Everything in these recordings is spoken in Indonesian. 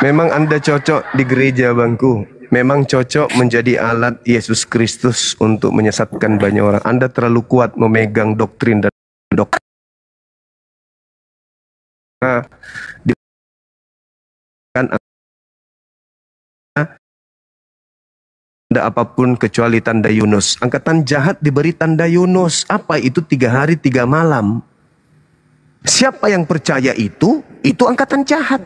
Memang Anda cocok di gereja, bangku. Memang cocok menjadi alat Yesus Kristus untuk menyesatkan banyak orang. Anda terlalu kuat memegang doktrin dan doktrin. Ada apapun kecuali tanda Yunus. Angkatan jahat diberi tanda Yunus. Apa itu 3 hari 3 malam? Siapa yang percaya itu angkatan jahat.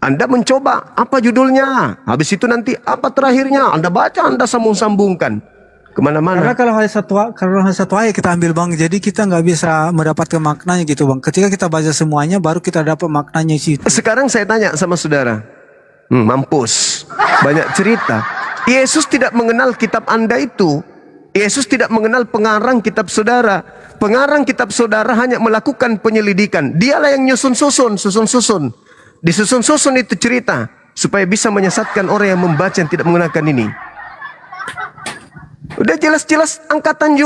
Anda mencoba, apa judulnya? Habis itu nanti apa terakhirnya? Anda baca, Anda sambung-sambungkan kemana-mana. Karena kalau hanya satu ayat kita ambil, Bang, jadi kita nggak bisa mendapatkan maknanya gitu, Bang. Ketika kita baca semuanya, baru kita dapat maknanya situ. Sekarang saya tanya sama saudara, mampus, banyak cerita. Yesus tidak mengenal kitab Anda itu. Yesus tidak mengenal pengarang kitab saudara. Pengarang kitab saudara hanya melakukan penyelidikan. Dialah yang susun-susun. Disusun-susun itu cerita supaya bisa menyesatkan orang yang membaca yang tidak mengenakan ini. Udah jelas-jelas angkatan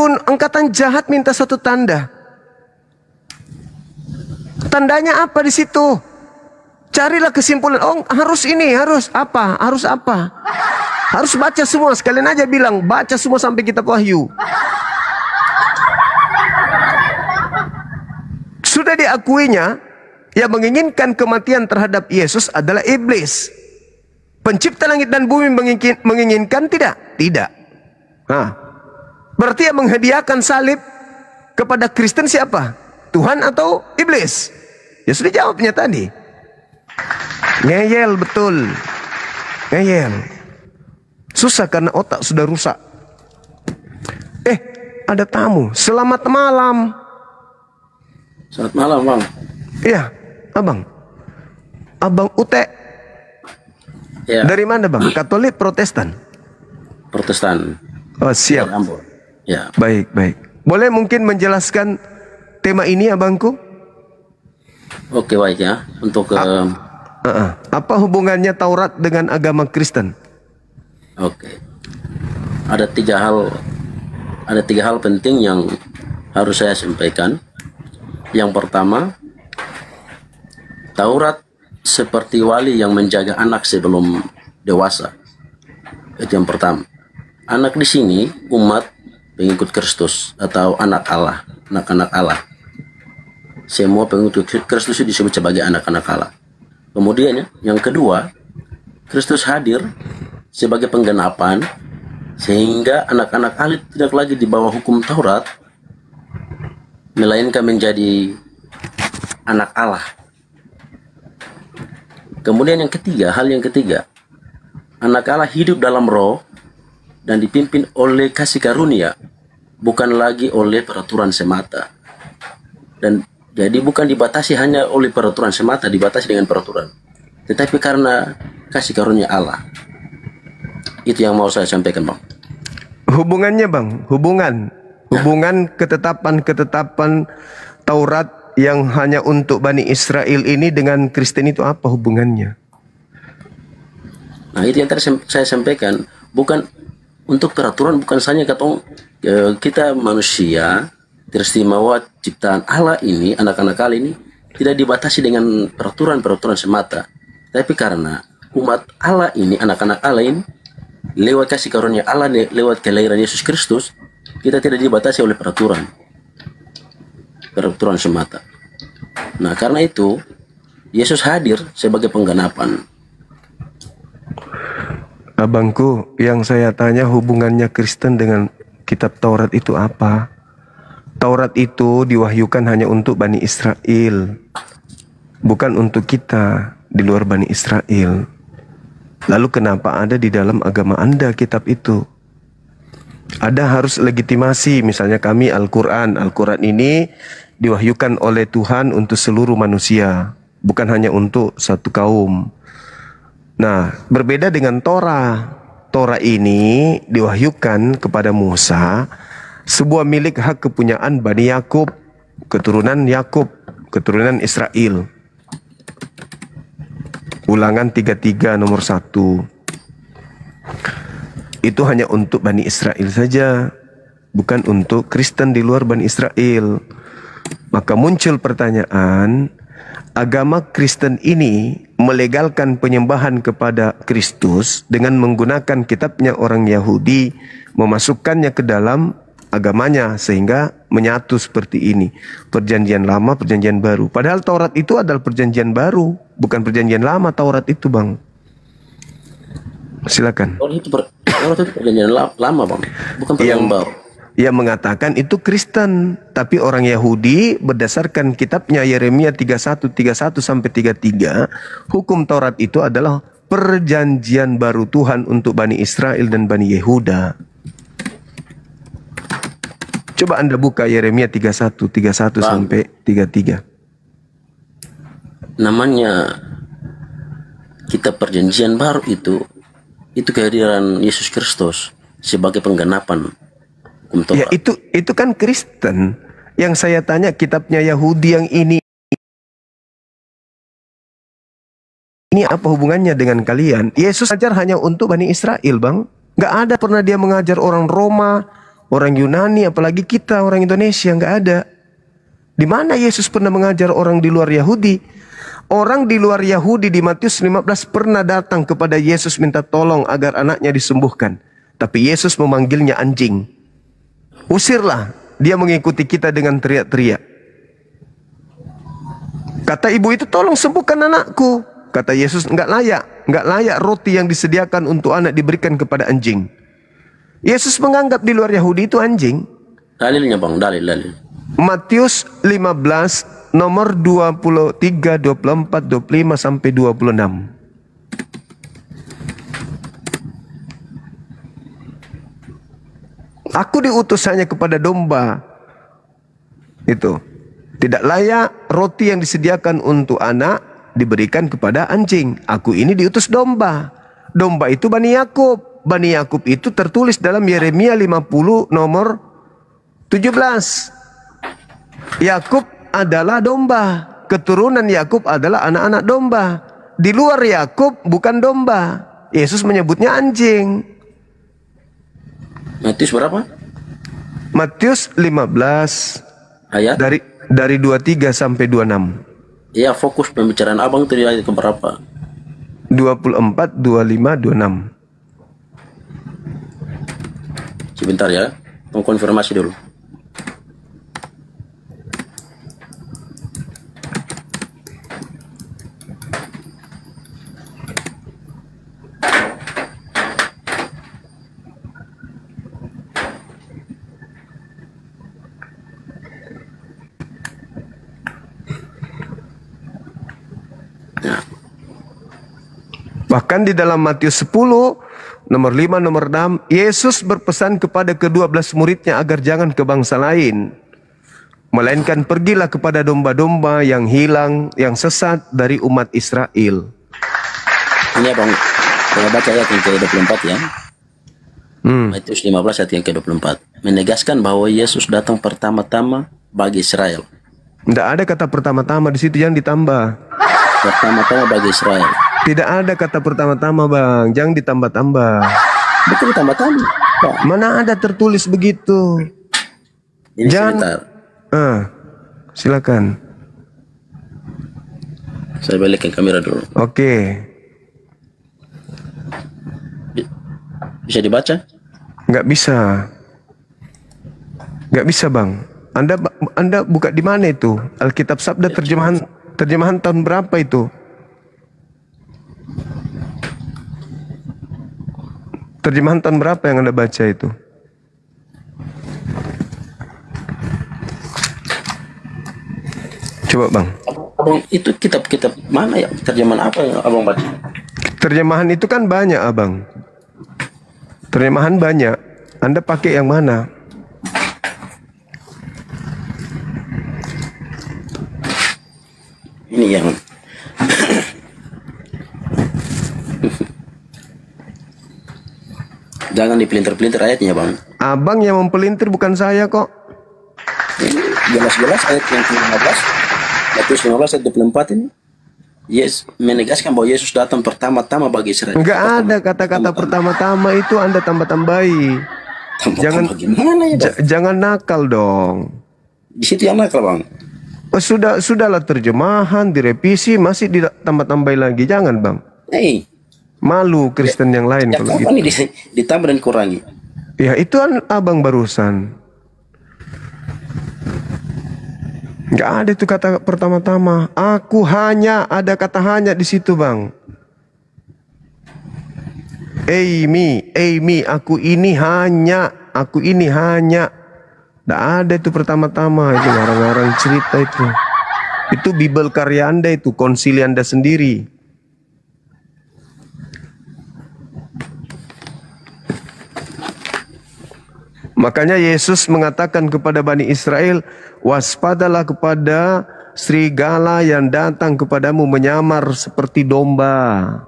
jahat minta satu tanda. Tandanya apa di situ? Carilah kesimpulan. Oh, harus ini, harus apa? Harus baca semua. Sekalian aja bilang, baca semua sampai kitab Wahyu. Sudah diakuinya, yang menginginkan kematian terhadap Yesus adalah iblis. Pencipta langit dan bumi menginginkan tidak? Tidak. Nah, berarti yang menghadiahkan salib kepada Kristen siapa? Tuhan atau iblis? Ya sudah jawabnya tadi. Ngeyel betul. Ngeyel. Susah karena otak sudah rusak. Ada tamu. Selamat malam. Selamat malam, Bang. Iya, Abang. Abang Ute. Ya. Dari mana, Bang? Katolik, Protestan? Protestan. Oh, siap. Ya. Baik. Boleh mungkin menjelaskan tema ini, Abangku? Oke, baik ya. Untuk apa hubungannya Taurat dengan agama Kristen? Oke. Ada tiga hal penting yang harus saya sampaikan. Yang pertama, Taurat seperti wali yang menjaga anak sebelum dewasa. Itu yang pertama. Anak di sini umat pengikut Kristus atau anak Allah, anak-anak Allah. Semua pengikut Kristus disebut sebagai anak-anak Allah. Kemudian yang kedua, Kristus hadir sebagai penggenapan sehingga anak-anak Allah tidak lagi di bawah hukum Taurat, melainkan menjadi anak Allah. Kemudian hal yang ketiga, anak Allah hidup dalam roh dan dipimpin oleh kasih karunia, bukan lagi oleh peraturan semata. Dan jadi bukan dibatasi hanya oleh peraturan semata, dibatasi dengan peraturan, tetapi karena kasih karunia Allah. Itu yang mau saya sampaikan, Bang. Hubungannya, Bang, hubungan ketetapan Taurat yang hanya untuk Bani Israel ini dengan Kristen itu apa hubungannya? Nah, itu yang tadi saya sampaikan. Bukan untuk peraturan, bukan saja kita manusia teristimewa ciptaan Allah ini, anak-anak Allah ini tidak dibatasi dengan peraturan semata. Tapi karena umat Allah ini, anak-anak Allah ini, lewat kasih karunia Allah, lewat kelahiran Yesus Kristus, kita tidak dibatasi oleh peraturan semata. Nah, karena itu Yesus hadir sebagai penggenapan. Abangku, yang saya tanya hubungannya Kristen dengan kitab Taurat itu apa? Taurat itu diwahyukan hanya untuk Bani Israel, bukan untuk kita di luar Bani Israel. Lalu kenapa ada di dalam agama Anda kitab itu? Ada harus legitimasi, misalnya kami Al-Quran ini diwahyukan oleh Tuhan untuk seluruh manusia, bukan hanya untuk satu kaum. Nah, berbeda dengan Torah. Torah ini diwahyukan kepada Musa, sebuah milik hak kepunyaan Bani Yakub, keturunan Israel. Ulangan 33 nomor 1. Itu hanya untuk Bani Israel saja, bukan untuk Kristen di luar Bani Israel. Maka muncul pertanyaan, agama Kristen ini melegalkan penyembahan kepada Kristus dengan menggunakan kitabnya orang Yahudi, memasukkannya ke dalam agamanya sehingga menyatu seperti ini. Perjanjian lama, perjanjian baru. Padahal Taurat itu adalah perjanjian baru, bukan perjanjian lama Taurat itu, Bang. Silakan. Taurat itu perjanjian lama, Bang. Bukan perjanjian baru. Yang mengatakan itu Kristen, tapi orang Yahudi berdasarkan kitabnya Yeremia 31 sampai 33, hukum Taurat itu adalah perjanjian baru Tuhan untuk Bani Israel dan Bani Yehuda. Coba Anda buka Yeremia 31 sampai 33. Namanya kitab perjanjian baru itu kehadiran Yesus Kristus sebagai penggenapan hukum Taurat. Ya, itu kan Kristen. Yang saya tanya kitabnya Yahudi yang ini apa hubungannya dengan kalian? Yesus ajar hanya untuk Bani Israel, Bang. Nggak ada pernah dia mengajar orang Roma, orang Yunani, apalagi kita orang Indonesia, nggak ada. Di mana Yesus pernah mengajar orang di luar Yahudi? Orang di luar Yahudi di Matius 15 pernah datang kepada Yesus minta tolong agar anaknya disembuhkan. Tapi Yesus memanggilnya anjing. Usirlah. Dia mengikuti kita dengan teriak-teriak. Kata ibu itu, tolong sembuhkan anakku. Kata Yesus, enggak layak roti yang disediakan untuk anak diberikan kepada anjing. Yesus menganggap di luar Yahudi itu anjing. Dalilnya, Bang, dalil. Matius 15 nomor 23, 24, 25 sampai 26. Aku diutus hanya kepada domba. Itu. Tidak layak roti yang disediakan untuk anak diberikan kepada anjing. Aku ini diutus domba. Domba itu Bani Yakub. Bani Yakub itu tertulis dalam Yeremia 50 nomor 17. Yakub adalah domba. Keturunan Yakub adalah anak-anak domba. Di luar Yakub bukan domba. Yesus menyebutnya anjing. Matius berapa? Matius 15 ayat dari 23 sampai 26. Iya, fokus pembicaraan Abang itu di ayat keberapa? 24, 25, 26. Sebentar ya, mau konfirmasi dulu. Bahkan di dalam Matius 10, nomor 5, nomor 6, Yesus berpesan kepada ke-12 muridnya agar jangan ke bangsa lain. Melainkan pergilah kepada domba-domba yang hilang, yang sesat dari umat Israel. Ini Abang, saya baca ayat yang ke-24 ya. Matius 15 ayat yang ke-24. Menegaskan bahwa Yesus datang pertama-tama bagi Israel. Tidak ada kata pertama-tama di situ, yang ditambah. Pertama-tama bagi Israel. Tidak ada kata pertama-tama, Bang. Jangan ditambah-tambah. Betul, ditambah-tambah, Pak. Mana ada tertulis begitu? Ini sebentar. Silakan. Saya balikkan kamera dulu. Oke. Bisa dibaca? Nggak bisa. Nggak bisa, Bang. Anda buka di mana itu? Alkitab Sabda terjemahan tahun berapa itu? Terjemahan tahun berapa yang Anda baca itu? Coba, Bang. Abang, itu kitab-kitab mana ya? Terjemahan apa yang Abang baca? Terjemahan itu kan banyak, Abang. Terjemahan banyak. Anda pakai yang mana? Ini yang jangan dipelintir-pelintir ayatnya, Bang. Abang yang mempelintir, bukan saya kok. Ini jelas-jelas ayat yang ke-15, Matius 15 ayat 24 ini. Yes, menegaskan bahwa Yesus datang pertama-tama bagi Israel. Enggak ada kata-kata pertama-tama itu, Anda tambah-tambahi. Jangan Jangan nakal dong. di situ yang nakal, Bang. Oh, sudahlah terjemahan, direvisi, masih ditambah-tambah lagi. Jangan bang. Malu Kristen yang lain Ya kalau kapan gitu. ini ditambah dan kurangi? Ya itu abang barusan. Nggak ada itu kata pertama-tama. Aku hanya, ada kata hanya di situ bang. Amy, aku ini hanya. Nggak ada itu pertama-tama. Itu ngarang-ngarang cerita itu. Itu Bible karya Anda itu, konsili Anda sendiri. Makanya Yesus mengatakan kepada Bani Israel, waspadalah kepada serigala yang datang kepadamu menyamar seperti domba.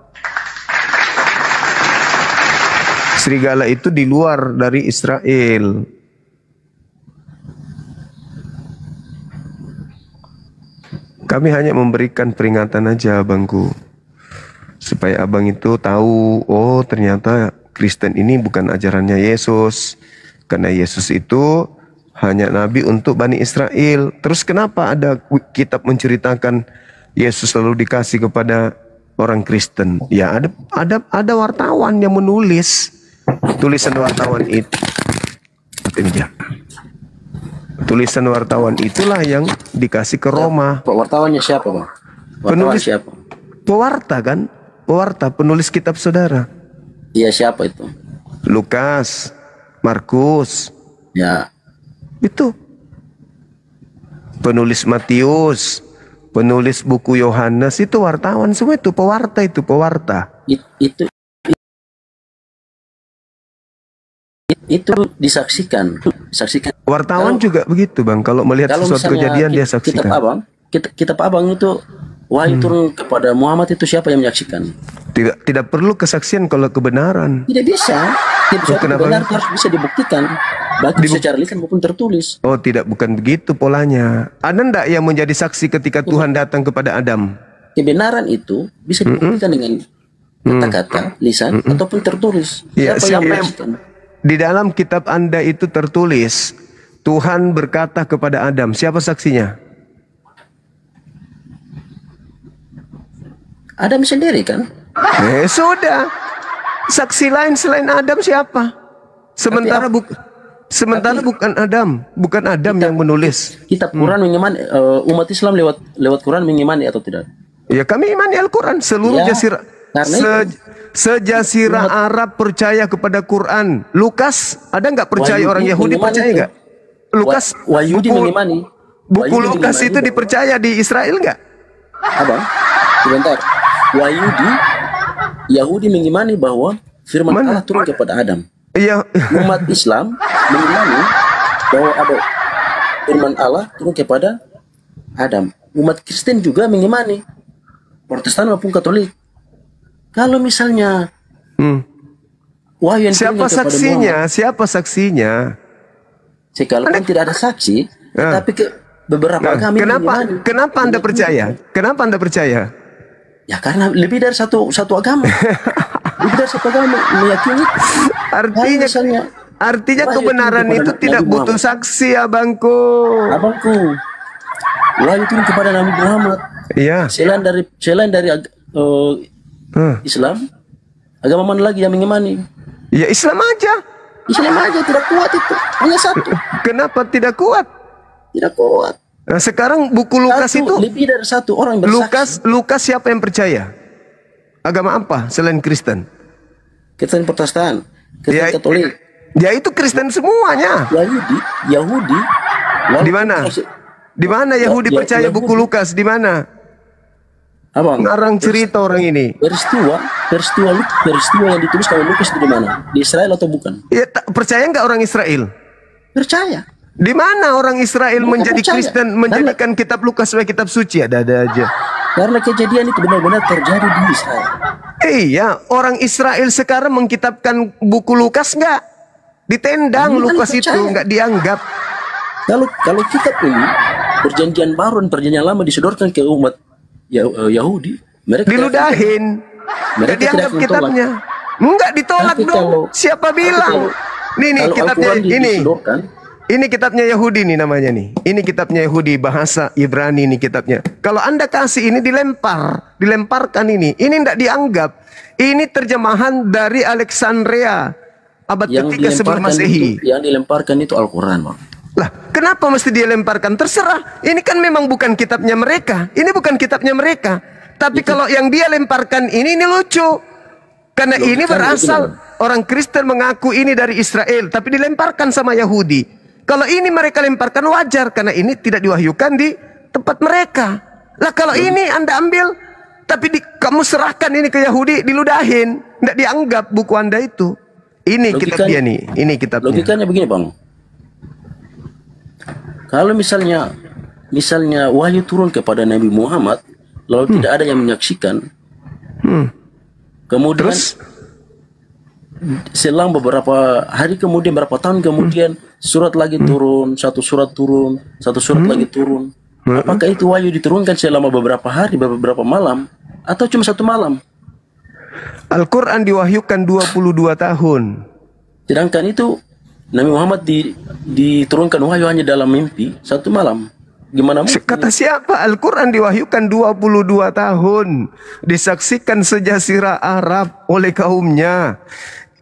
Serigala itu di luar dari Israel. Kami hanya memberikan peringatan aja abangku. Supaya abang itu tahu, oh ternyata Kristen ini bukan ajarannya Yesus. Karena Yesus itu hanya nabi untuk Bani Israel. Terus kenapa ada kitab menceritakan Yesus selalu dikasih kepada orang Kristen? Ya ada wartawan yang menulis. Tulisan wartawan itu. Tulisan wartawan itulah yang dikasih ke Roma. Wartawannya siapa bang? Penulis Siapa? Pewarta kan? Pewarta, penulis kitab saudara. Iya siapa itu? Lukas, Markus, Ya. itu. Penulis Matius, penulis buku Yohanes, itu wartawan semua itu, pewarta itu, pewarta. Itu disaksikan. Wartawan juga begitu bang, kalau melihat sesuatu kejadian dia saksikan. Kitab abang itu wahyu turun kepada Muhammad itu siapa yang menyaksikan? Tidak perlu kesaksian kalau kebenaran. Tidak bisa. Kenapa? Benar harus bisa dibuktikan, baik secara lisan maupun tertulis. Oh tidak, bukan begitu polanya. Ada ndak yang menjadi saksi ketika Tuhan datang kepada Adam? Kebenaran itu bisa dibuktikan dengan kata-kata, lisan ataupun tertulis. Ya, Siapa yang menyaksikan? Di dalam kitab Anda itu tertulis Tuhan berkata kepada Adam. Siapa saksinya? Adam sendiri kan? Sudah. Saksi lain selain Adam siapa? Sementara bukan Adam, yang menulis. Kitab Quran mengimani umat Islam lewat Quran mengimani atau tidak? Ya kami imani Al-Quran. Seluruh sejazirah Arab percaya kepada Quran. Lukas ada nggak percaya? Orang Yahudi percaya nggak? Lukas Wayudi mengimani. Buku Lukas itu dipercaya di Israel nggak? Abang, sebentar. Yahudi mengimani bahwa firman Allah turun kepada Adam. Iya. Umat Islam mengimani bahwa ada firman Allah turun kepada Adam. Umat Kristen juga mengimani, Protestan maupun Katolik. Kalau misalnya wahyu yang siapa saksinya? Siapa saksinya? Sekalipun tidak ada saksi, tapi beberapa kami kenapa Anda percaya? Kenapa Anda percaya? Ya karena lebih dari satu agama. Lebih dari satu agama meyakini. Artinya kebenaran itu tidak butuh saksi, abangku. Wahyu turun kepada Nabi Muhammad. Iya. Selain dari Islam, agama mana lagi yang mengimani? Ya Islam aja. Islam aja tidak kuat itu. Hanya satu. Kenapa tidak kuat? Tidak kuat. Nah sekarang buku Lukas itu lebih dari satu orang bersaksi. Lukas siapa yang percaya? Agama apa selain Kristen? Kristen Protestan, Kristen Katolik. Ya itu Kristen semuanya. Yahudi. Di mana? Di mana Yahudi percaya buku Lukas? Di mana? Abang, ngarang cerita orang ini. Peristiwa yang ditulis oleh Lukas di mana? Di Israel atau bukan? Ya, percaya nggak orang Israel? Percaya. Di mana orang Israel menjadi percaya. Kristen, menjadikan kitab Lukas sebagai kitab suci? Ada aja. Karena kejadian itu benar-benar terjadi di Israel. Iya, orang Israel sekarang mengkitabkan buku Lukas nggak? Ditendang Lukas itu, nggak dianggap. Kalau kitab ini perjanjian baru dan perjanjian lama disodorkan ke umat Yahudi, mereka diludahin. Nggak dianggap kitabnya. Enggak ditolak dong. Siapa bilang? Nih kitabnya ini. Ini kitabnya Yahudi nih namanya nih. Ini kitabnya Yahudi, bahasa Ibrani nih kitabnya. Kalau Anda kasih ini dilemparkan ini. Ini tidak dianggap. Ini terjemahan dari Alexandria abad ketiga sebelum Masehi. Yang dilemparkan itu Al-Quran, Bang. Lah, kenapa mesti dia lemparkan? Terserah. Ini kan memang bukan kitabnya mereka. Ini bukan kitabnya mereka. Tapi kalau yang dia lemparkan ini lucu. Karena ini berasal orang Kristen mengaku ini dari Israel, tapi dilemparkan sama Yahudi. Kalau ini mereka lemparkan wajar, karena ini tidak diwahyukan di tempat mereka. Lah kalau ini Anda ambil, tapi kamu serahkan ini ke Yahudi, diludahin. Tidak dianggap buku Anda itu. Ini kitab dia nih, ini kitabnya. Logikanya begini, Bang. Kalau misalnya wahyu turun kepada Nabi Muhammad, lalu tidak ada yang menyaksikan, kemudian selang beberapa hari kemudian, berapa tahun kemudian, surat lagi turun, satu surat lagi turun. Apakah itu wahyu diturunkan selama beberapa hari, beberapa malam, atau cuma satu malam? Al-Quran diwahyukan 22 tahun. Sedangkan itu Nabi Muhammad diturunkan wahyu hanya dalam mimpi satu malam. Gimana mungkin? Kata siapa? Al-Quran diwahyukan 22 tahun. Disaksikan sejazirah Arab oleh kaumnya.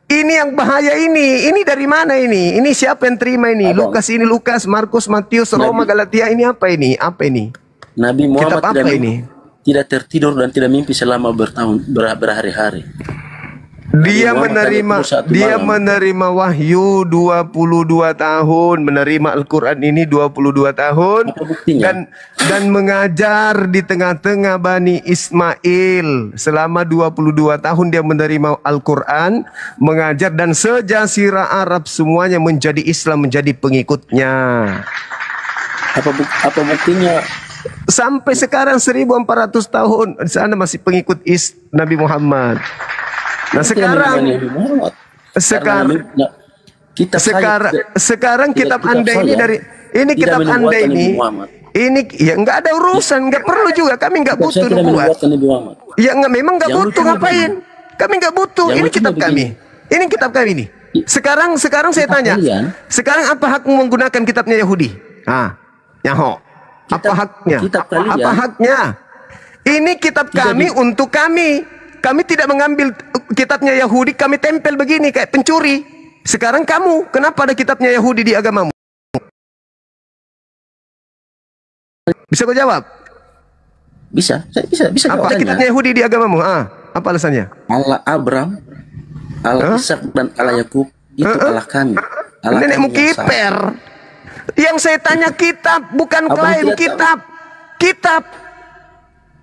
Ini yang bahaya ini. Ini dari mana ini? Ini siapa yang terima ini? Abang. Lukas, Markus, Matius, Roma, Galatia. Ini apa ini? Apa ini? Nabi Muhammad Kitab apa ini? Tidak tertidur dan tidak mimpi selama berhari-hari. Dia menerima wahyu 22 tahun, menerima Al-Quran ini 22 tahun, dan mengajar di tengah-tengah Bani Ismail selama 22 tahun. Dia menerima Al-Quran, mengajar, dan sejazirah Arab semuanya menjadi Islam, menjadi pengikutnya. Apa buktinya? Sampai sekarang 1400 tahun di sana masih pengikut Nabi Muhammad. Nah sekarang kitab Anda ini kitab Anda ini ya nggak ada urusan, nggak perlu juga, kami nggak butuh buat. Ya nggak, memang nggak butuh, ngapain? Kami nggak butuh. Ini kitab kami. Ini kitab kami nih. Sekarang saya tanya. Sekarang apa hakmu menggunakan kitabnya Yahudi? Nyaho. Apa haknya? Apa haknya? Ini kitab kami untuk kami. Kami tidak mengambil kitabnya Yahudi, kami tempel begini kayak pencuri. Sekarang kamu, kenapa ada kitabnya Yahudi di agamamu? Bisa kau jawab? Bisa jawab. Apa kitabnya Yahudi di agamamu? Apa alasannya? Allah Abraham, Allah Ishak, dan Allah Yakub itu Allah kami. Nenekmu kiper. Yang saya tanya kitab, bukan klaim kitab. Kitab.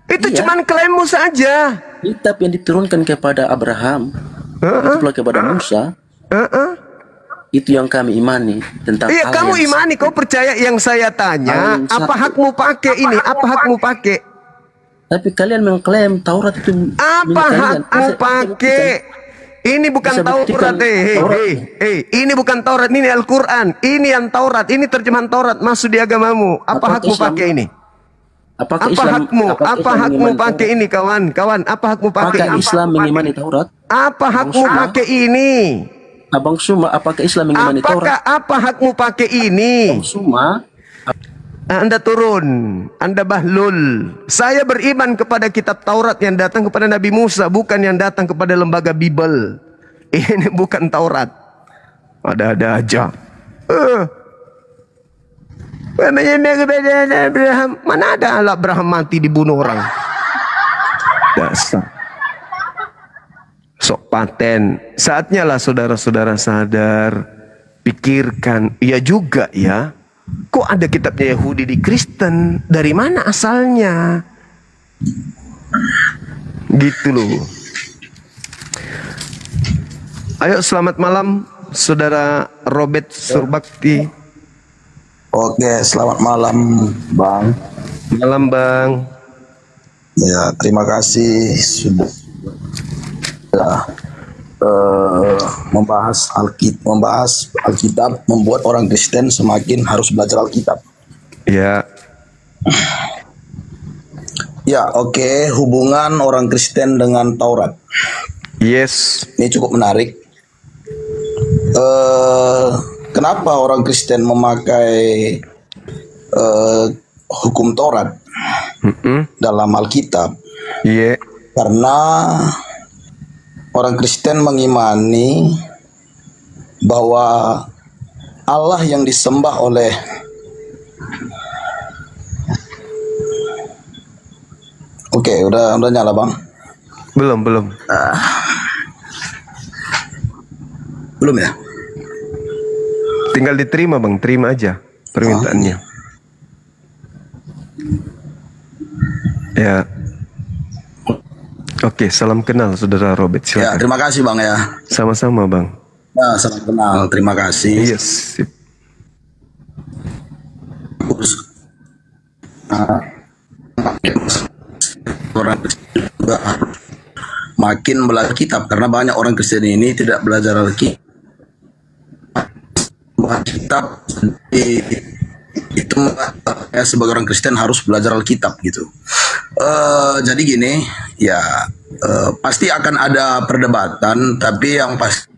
Itu cuman klaimmu saja. Kitab yang diturunkan kepada Abraham, itu pula kepada Musa, itu yang kami imani tentang. Iya, kamu imani, kau percaya. Yang saya tanya, apa hakmu pakai ini? Apa hakmu pakai? Tapi kalian mengklaim Taurat itu. Apa hakmu pakai? Ini bukan Taurat, ini bukan Taurat, ini Al-Quran. Ini yang Taurat, ini terjemahan Taurat masuk di agamamu. Apa hakmu pakai ini? Apa hakmu pakai ini, kawan? Apa hakmu pakai ini? Apakah Islam mengimani Taurat? Apa hakmu pakai ini? Abang Suma, apakah Islam mengimani Taurat? Apa hakmu pakai ini? Abang Suma, Anda turun, Anda bahlul. Saya beriman kepada kitab Taurat yang datang kepada Nabi Musa, bukan yang datang kepada lembaga Bible. Ini bukan Taurat. Ada-ada aja. Abraham, mana ada Abraham mati dibunuh orang? Dasar sok paten. Saatnya lah saudara-saudara sadar, pikirkan. Iya juga ya, kok ada kitabnya Yahudi di Kristen? Dari mana asalnya? Gitu loh. Ayo, selamat malam saudara Robert Surbakti. Oke, selamat malam Bang. Malam Bang. Ya, terima kasih sudah membahas Alkitab, membuat orang Kristen semakin harus belajar Alkitab. Ya. Ya, oke, hubungan orang Kristen dengan Taurat. Yes. Ini cukup menarik. kenapa orang Kristen memakai hukum Taurat dalam Alkitab? Iya. Karena orang Kristen mengimani bahwa Allah yang disembah oleh Oke, udah nyala, Bang? Belum. Belum ya? Tinggal diterima, Bang. Terima aja permintaannya. Ya. Oke, salam kenal Saudara Robert. Ya, Silakan. terima kasih, Bang ya. Sama-sama, Bang. Nah, salam kenal. Terima kasih. Yes. Sip. Orang Kristen juga makin belajar kitab, karena banyak orang Kristen ini tidak belajar Alkitab. Itu ya, sebagai orang Kristen harus belajar Alkitab gitu. Jadi gini, ya pasti akan ada perdebatan, tapi yang pasti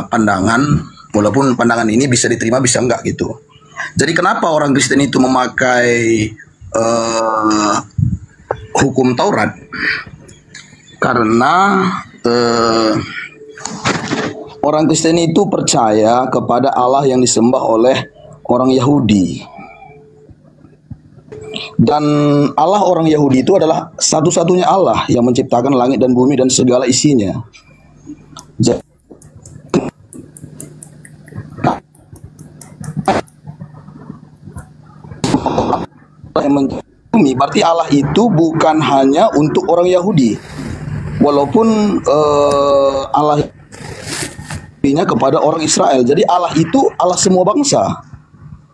pandangan, walaupun pandangan ini bisa diterima bisa enggak gitu. Jadi kenapa orang Kristen itu memakai hukum Taurat? Karena orang Kristen itu percaya kepada Allah yang disembah oleh orang Yahudi. Dan Allah orang Yahudi itu adalah satu-satunya Allah yang menciptakan langit dan bumi dan segala isinya. Bumi, berarti Allah itu bukan hanya untuk orang Yahudi, walaupun Allah nya kepada orang Israel. Jadi Allah itu Allah semua bangsa,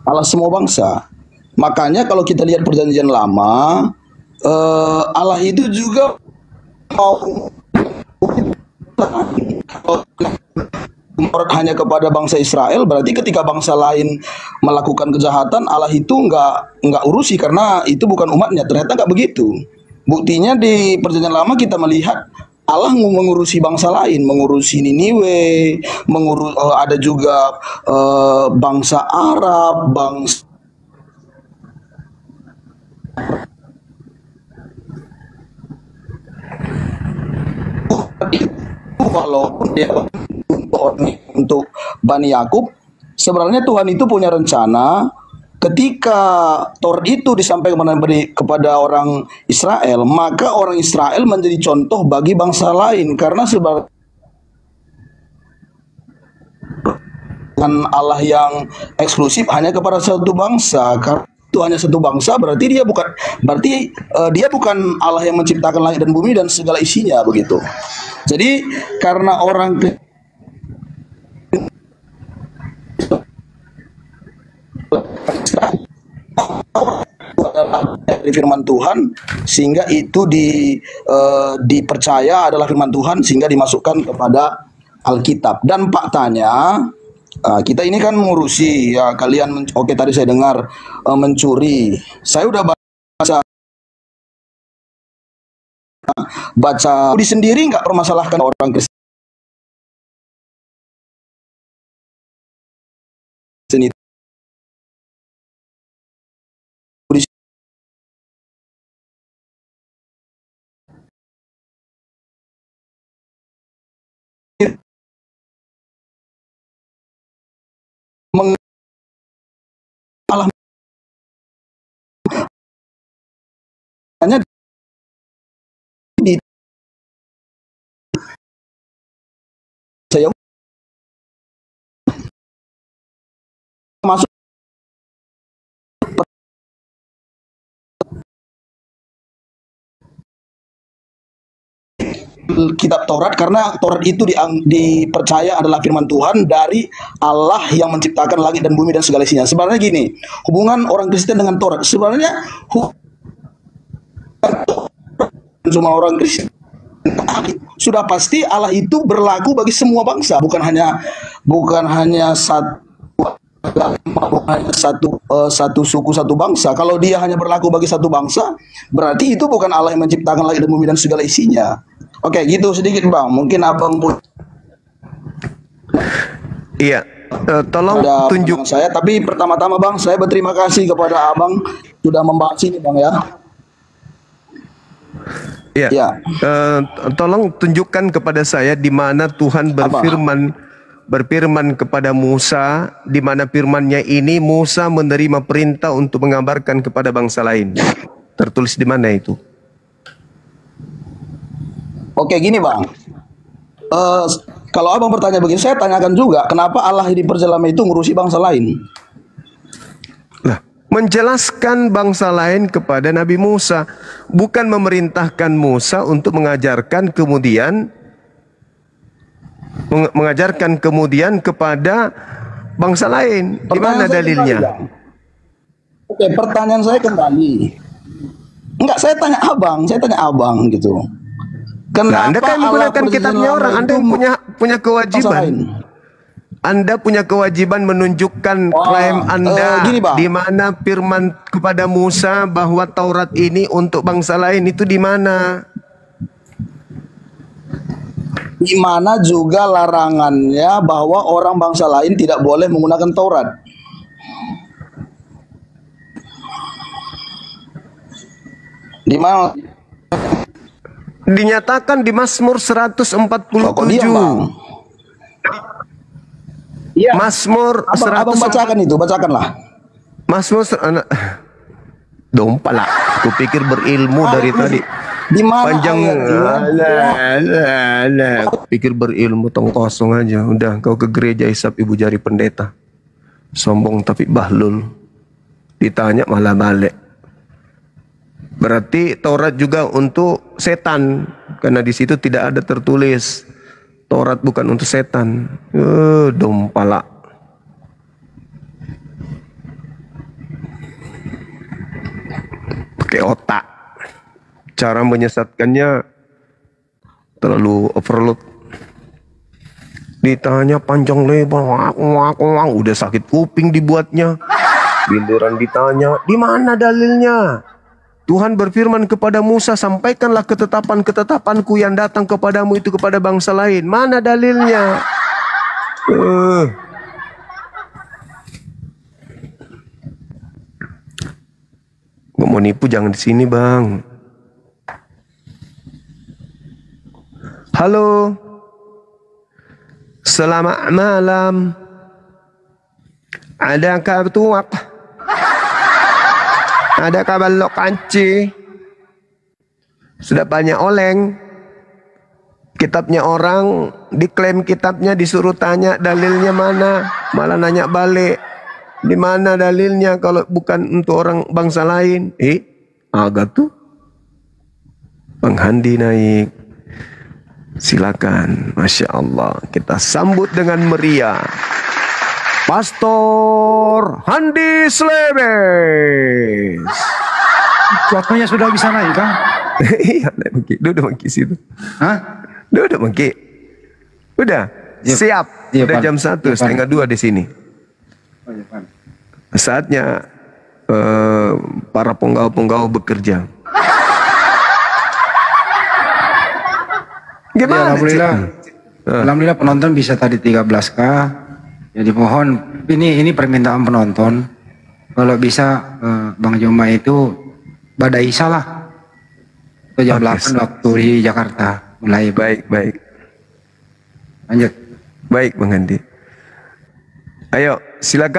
Allah semua bangsa. Makanya kalau kita lihat perjanjian lama, Allah itu juga mau hanya kepada bangsa Israel, berarti ketika bangsa lain melakukan kejahatan, Allah itu nggak urusi karena itu bukan umatnya. Ternyata nggak begitu. Buktinya di perjanjian lama kita melihat Allah mengurusi bangsa lain, mengurusi Niniwe, ada juga bangsa Arab, bangsa walaupun dia untuk Bani Yakub, sebenarnya Tuhan itu punya rencana. Ketika Taurat itu disampaikan kepada orang Israel, maka orang Israel menjadi contoh bagi bangsa lain, karena sebagai Allah yang eksklusif hanya kepada satu bangsa. Karena itu hanya satu bangsa, berarti dia bukan Allah yang menciptakan langit dan bumi dan segala isinya, begitu. Jadi karena orang dari firman Tuhan, sehingga itu dipercaya adalah firman Tuhan, sehingga dimasukkan kepada Alkitab. Dan faktanya kita ini kan mengurusi ya, kalian oke, tadi saya dengar mencuri. Saya udah baca di sendiri, nggak permasalahkan orang Kristen itu Allah hanya di saya masuk kitab Taurat, karena Taurat itu dipercaya adalah firman Tuhan dari Allah yang menciptakan langit dan bumi dan segala isinya. Sebenarnya gini, hubungan orang Kristen dengan Taurat sebenarnya cuma orang Kristen, sudah pasti Allah itu berlaku bagi semua bangsa, bukan hanya satu suku, satu bangsa. Kalau dia hanya berlaku bagi satu bangsa, berarti itu bukan Allah yang menciptakan langit dan bumi dan segala isinya. Oke, gitu sedikit Bang. Mungkin Abang pun. Iya, tolong Ada tunjuk. pandangan saya, tapi pertama-tama Bang, saya berterima kasih kepada Abang sudah membahas ini Bang ya. Ya, Ya. tolong tunjukkan kepada saya di mana Tuhan berfirman kepada Musa, di mana firman-Nya ini Musa menerima perintah untuk mengabarkan kepada bangsa lain. Tertulis di mana itu? Oke gini Bang, kalau Abang bertanya begini, saya tanyakan juga, kenapa Allah di perjalanan itu ngurusi bangsa lain? Lah, menjelaskan bangsa lain kepada Nabi Musa, bukan memerintahkan Musa untuk mengajarkan kemudian kepada bangsa lain. Di mana Pertanyaan saya dalilnya? kembali, Bang. Oke, pertanyaan saya kembali. Enggak, saya tanya Abang gitu. Nah, Anda kan Allah menggunakan kitabnya orang, Anda itu punya bangsa kewajiban. lain? Anda punya kewajiban menunjukkan klaim Anda gini, Bang. di mana firman kepada Musa bahwa Taurat ini untuk bangsa lain itu di mana? Di mana juga larangannya bahwa orang bangsa lain tidak boleh menggunakan Taurat. Di mana? Dinyatakan di Mazmur 147. Kok diam, Bang? Iya. Mazmur Abang 100. bacakan itu, bacakanlah. Mazmur dompala. Aku pikir berilmu dari tadi. Di mana Panjang. ayatnya? Aku pikir berilmu tong kosong aja. Udah kau ke gereja hisap ibu jari pendeta. Sombong tapi bahlul. Ditanya malah balik. Berarti Taurat juga untuk setan, karena di situ tidak ada tertulis Taurat bukan untuk setan. Dompala. Pakai otak. Cara menyesatkannya terlalu overload. Ditanya panjang lebar, udah sakit kuping dibuatnya. Giliran ditanya, di mana dalilnya? Tuhan berfirman kepada Musa, sampaikanlah ketetapan-ketetapanku yang datang kepadamu itu kepada bangsa lain. Mana dalilnya? Gak mau nipu jangan di sini bang. Halo. Selamat malam. Ada kartu apa? Ada kabar kanci. Sudah banyak oleng. Kitabnya orang, diklaim kitabnya, disuruh tanya dalilnya mana. Malah nanya balik. Di mana dalilnya kalau bukan untuk orang bangsa lain? Agak tuh. Bang Handi naik. Silakan. Masya Allah. Kita sambut dengan meriah. Pastor Handi Slebes. Waktunya sudah bisa naik kan? Iya, naik Dia udah mengki situ. Hah? Dia udah mengki. Udah, Iya. siap. Iya, Udah Pan. jam 1, Iya, Pan. setengah 2 di sini. Oh, iya, Pan. Saatnya para penggawa-penggawa bekerja. Ya, Gimana? alhamdulillah. Cik? Alhamdulillah penonton bisa tadi 13K. Jadi mohon ini permintaan penonton. Kalau bisa Bang Joma itu badai Isya lah. Itu jam 8 waktu di Jakarta mulai. Baik. Lanjut. Baik, Bang Handi. Ayo, silakan.